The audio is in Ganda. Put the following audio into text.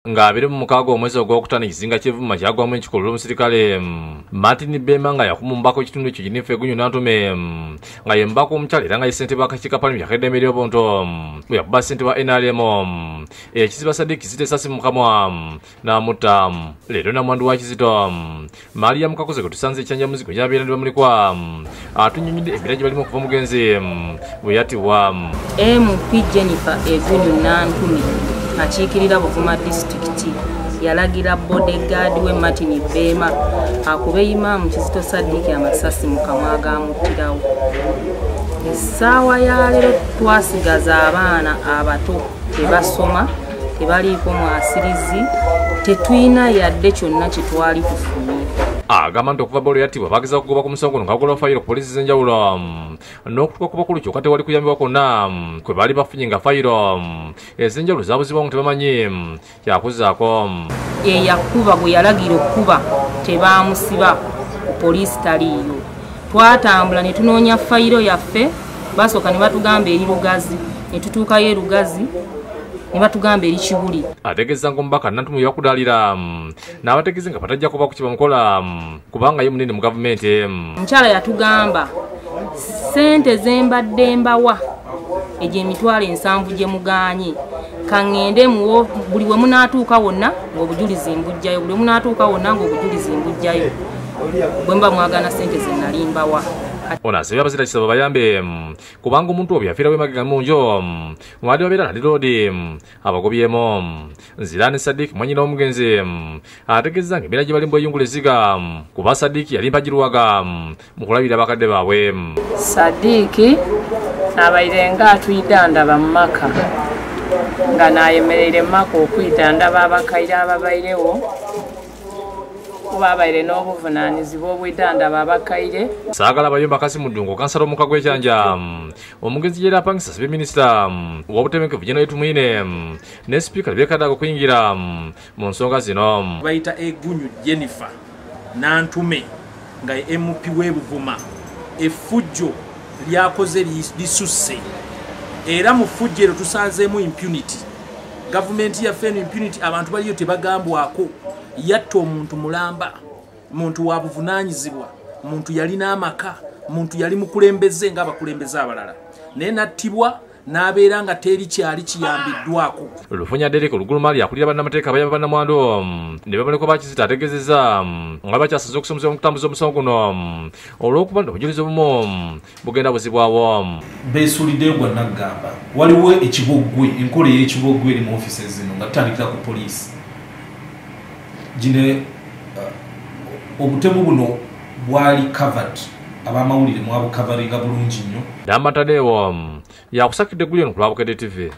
nga biri mu mukago omwezi ogwokutano ekizinga ky'evuma kyagwamu ekikulu l'omusirikale Martin Bema nga yakumumbako ekitundu ekyo Jennifer Egunyu Nantume nga yembako omukyala era nga ye ssentebe w'akakiiko ka Paalamenti Academy Obonto bwe yakuba ssentebe wa NRM ekiziba Sadiki Kizito essasi mu kamwa n'amutta. Leero namwandu wa Kizito Maria Mukakoze gwe tusanze ekyanjamuzigo gy'abeera ne bamulikwa atunnyonnyodde embeera gye balimu okuva mugenzi bwe yattibwa. MP Jennifer Egunyu Nantume akiikirira Buvuma disitulikiti yalagira bodyguard we Martin Bema akube Imam Kizito Sadiki amasasi mu kamwa agamuttirawo. Essaawa ya leero twasigaza abaana abato tebasoma tebaliiko mwasirizi tetwina yadde kyonna kitwali tufunye. Agamba nti okuva bolo yattibwa baageza kugoba ku musango nga bagola fayiro ku poliisi ez'enjawulo n'okutuuka ku bakulu kyokka tewali kuyambibwa kwonna kwe baali bafunye nga fayiro ez'enjawulo zaabuzibwa ngo tebamanyi kyakuzaako. Eyakuba bwe yalagira okkuba tebaamusiba ku poliisi taliiyo. Twatambula ne tunoonya fayiro yaffe basooka ne batugamba eri Lugazi ne tutuukayo e Lugazi ne batugamba eri Kibuli. Ategeeza ng'omubaka Nantume yakudaalira n'abategeeze nga batajja kuba ku kibamukola kubanga ye munene mu gavumenti. Omukyala yatugamba ssente zembadde mbawa egyo emitwalo 7 gye mugaanye kaŋŋende muwo buli we munaatuuka wonna ng'obujulizi mbujjayo buli we munaatuuka wonna ng'obujulizi mbujjayo bwe mba mwagana ssente ze nali mbawa. Ono asabye abazira kisaba bayambe kubanga omuntu oyo yafiira w'emagega munjo mubadde babeera nali roodi abagobyemu. Nzirane Sadiki mwanyina w'omugenzi ategeeza ng'embeera gye balimu bweyungula eziga kuba Sadiki yali mpagirwaga mu kulabira bakadde baabwe. Sadiki abaire ng'atuyidde ndaba mu maka nga n'ayemereire mu maka okuyita ndaba abakaire ababairewo kuba abaire n'obuvunaanyizibwa obw'eddandaba abakaire. Saagala Bayomba Kasi Muddungo kansala omuka gw'ekyanja omugenzi yera apangisa asabye minisita w'obutebenkevu General Tumwine ne sipiika Rebecca Kadaga okuyingira mu nsonga zino. Bayita Egunyu Jennifer Nantume nga ye MP w'e Buvuma effujjo lyakoze lisusse era mu ffujjo eryo tusanzeemu impunity. Gavumenti yaffe eno impunity abantu baliyo tebagambwako. Yatta omuntu mulamba, muntu wa buvunaanyizibwa, muntu yalina amaka, muntu yali mukulembeze ng'abakulembeze abalala naye nattibwa n'abeera nga teri kyali kiyambiddwako. Lufunya Derek Olugulumali akulira bannamateeka abayamba bannamwandu ne babalekwa ba Kizito ategeezezza nga bakyasaze okusomesa okutambuza omusango guno olw'okuba nti obujulizi obumu bugenda buzibwawo. Beesuuliddeyo gwa Naggamba waliwo ekiboggwe enkola ey'ekiboggwe eri mu ofiisi zino nga tutandikira ku poliisi. Gine obutemu buno bwali covered abamawulire mwabukavaringa bulungi nnyo. Damatadewo yakusakidde Gulion ku Lwabukedde TV.